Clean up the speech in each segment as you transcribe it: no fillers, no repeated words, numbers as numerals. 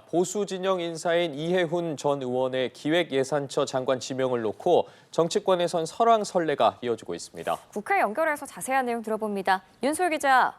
보수 진영 인사인 이해훈 전 의원의 기획예산처 장관 지명을 놓고 정치권에선 설왕설래가 이어지고 있습니다. 국회 연결해서 자세한 내용 들어봅니다. 윤소희 기자.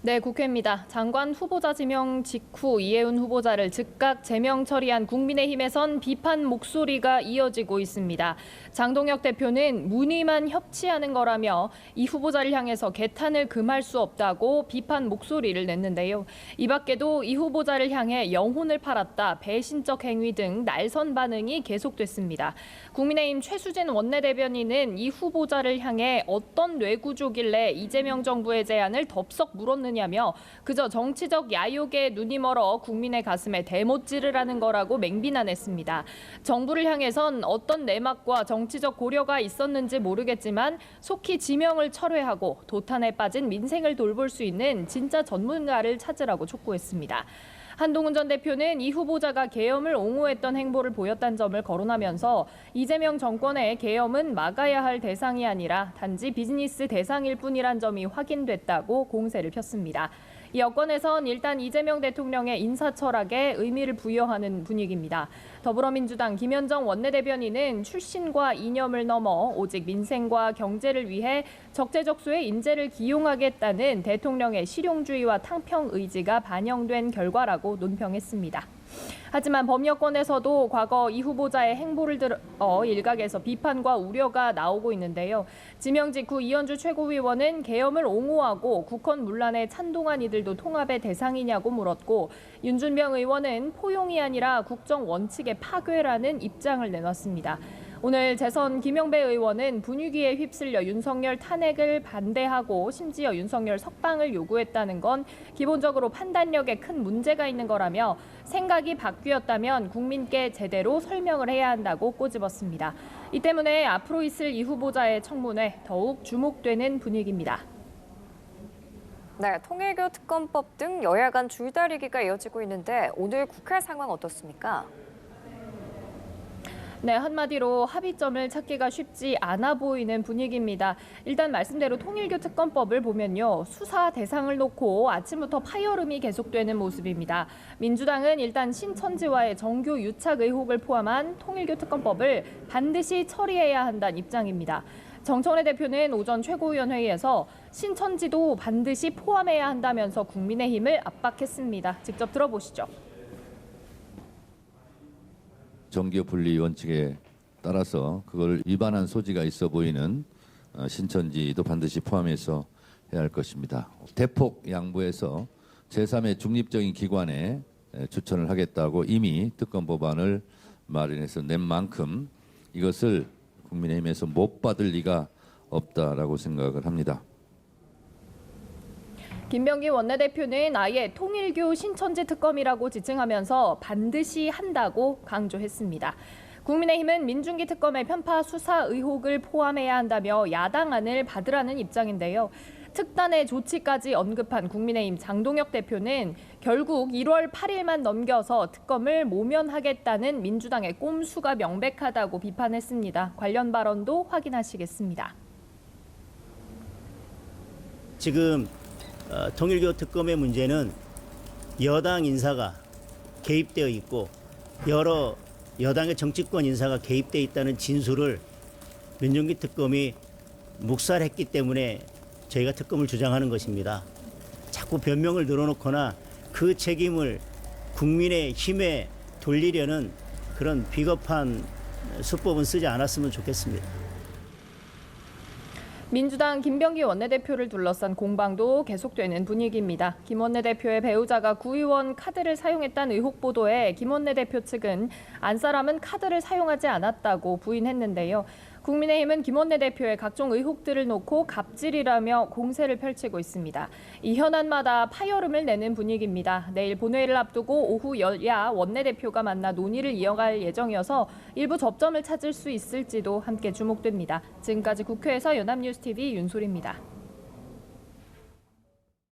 네, 국회입니다. 장관 후보자 지명 직후 이해훈 후보자를 즉각 제명 처리한 국민의힘에선 비판 목소리가 이어지고 있습니다. 장동혁 대표는 문의만 협치하는 거라며 이 후보자를 향해서 개탄을 금할 수 없다고 비판 목소리를 냈는데요. 이 밖에도 이 후보자를 향해 영혼을 팔았다, 배신적 행위 등 날선 반응이 계속됐습니다. 국민의힘 최수진 원내대변인은 이 후보자를 향해 어떤 뇌구조길래 이재명 정부의 제안을 덥석 물었는지 냐며 그저 정치적 야욕에 눈이 멀어 국민의 가슴에 대못질을 하는 거라고 맹비난했습니다. 정부를 향해선 어떤 내막과 정치적 고려가 있었는지 모르겠지만 속히 지명을 철회하고 도탄에 빠진 민생을 돌볼 수 있는 진짜 전문가를 찾으라고 촉구했습니다. 한동훈 전 대표는 이 후보자가 계엄을 옹호했던 행보를 보였다는 점을 거론하면서 이재명 정권의 계엄은 막아야 할 대상이 아니라 단지 비즈니스 대상일 뿐이란 점이 확인됐다고 공세를 폈습니다. 이 여권에선 일단 이재명 대통령의 인사철학에 의미를 부여하는 분위기입니다. 더불어민주당 김현정 원내대변인은 출신과 이념을 넘어 오직 민생과 경제를 위해 적재적소에 인재를 기용하겠다는 대통령의 실용주의와 탕평 의지가 반영된 결과라고 논평했습니다. 하지만 범여권에서도 과거 이 후보자의 행보를 들어 일각에서 비판과 우려가 나오고 있는데요. 지명 직후 이현주 최고위원은 계엄을 옹호하고 국헌 문란에 찬동한 이들도 통합의 대상이냐고 물었고, 윤준병 의원은 포용이 아니라 국정 원칙의 파괴라는 입장을 내놨습니다. 오늘 재선 김영배 의원은 분위기에 휩쓸려 윤석열 탄핵을 반대하고 심지어 윤석열 석방을 요구했다는 건 기본적으로 판단력에 큰 문제가 있는 거라며 생각이 바뀌었다면 국민께 제대로 설명을 해야 한다고 꼬집었습니다. 이 때문에 앞으로 있을 이 후보자의 청문회 더욱 주목되는 분위기입니다. 네, 통일교 특검법 등 여야 간 줄다리기가 이어지고 있는데 오늘 국회 상황 어떻습니까? 네, 한마디로 합의점을 찾기가 쉽지 않아 보이는 분위기입니다. 일단 말씀대로 통일교 특검법을 보면요, 수사 대상을 놓고 아침부터 파열음이 계속되는 모습입니다. 민주당은 일단 신천지와의 정교 유착 의혹을 포함한 통일교 특검법을 반드시 처리해야 한다는 입장입니다. 정청래 대표는 오전 최고위원회의에서 신천지도 반드시 포함해야 한다면서 국민의힘을 압박했습니다. 직접 들어보시죠. 정교 분리 원칙에 따라서 그걸 위반한 소지가 있어 보이는 신천지도 반드시 포함해서 해야 할 것입니다. 대폭 양보해서 제3의 중립적인 기관에 추천을 하겠다고 이미 특검 법안을 마련해서 낸 만큼 이것을 국민의힘에서 못 받을 리가 없다라고 생각을 합니다. 김병기 원내대표는 아예 통일교 신천지 특검이라고 지칭하면서 반드시 한다고 강조했습니다. 국민의힘은 민중기 특검의 편파 수사 의혹을 포함해야 한다며 야당안을 받으라는 입장인데요. 특단의 조치까지 언급한 국민의힘 장동혁 대표는 결국 1월 8일만 넘겨서 특검을 모면하겠다는 민주당의 꼼수가 명백하다고 비판했습니다. 관련 발언도 확인하시겠습니다. 지금 통일교 특검의 문제는 여당 인사가 개입되어 있고 여러 여당의 정치권 인사가 개입되어 있다는 진술을 민중기 특검이 묵살했기 때문에 저희가 특검을 주장하는 것입니다. 자꾸 변명을 늘어놓거나 그 책임을 국민의 힘에 돌리려는 그런 비겁한 수법은 쓰지 않았으면 좋겠습니다. 민주당 김병기 원내대표를 둘러싼 공방도 계속되는 분위기입니다. 김 원내대표의 배우자가 구의원 카드를 사용했다는 의혹 보도에 김 원내대표 측은 안 사람은 카드를 사용하지 않았다고 부인했는데요. 국민의힘은 김 원내대표의 각종 의혹들을 놓고 갑질이라며 공세를 펼치고 있습니다. 이 현안마다 파열음을 내는 분위기입니다. 내일 본회의를 앞두고 오후 여야 원내대표가 만나 논의를 이어갈 예정이어서 일부 접점을 찾을 수 있을지도 함께 주목됩니다. 지금까지 국회에서 연합뉴스TV 윤소리입니다.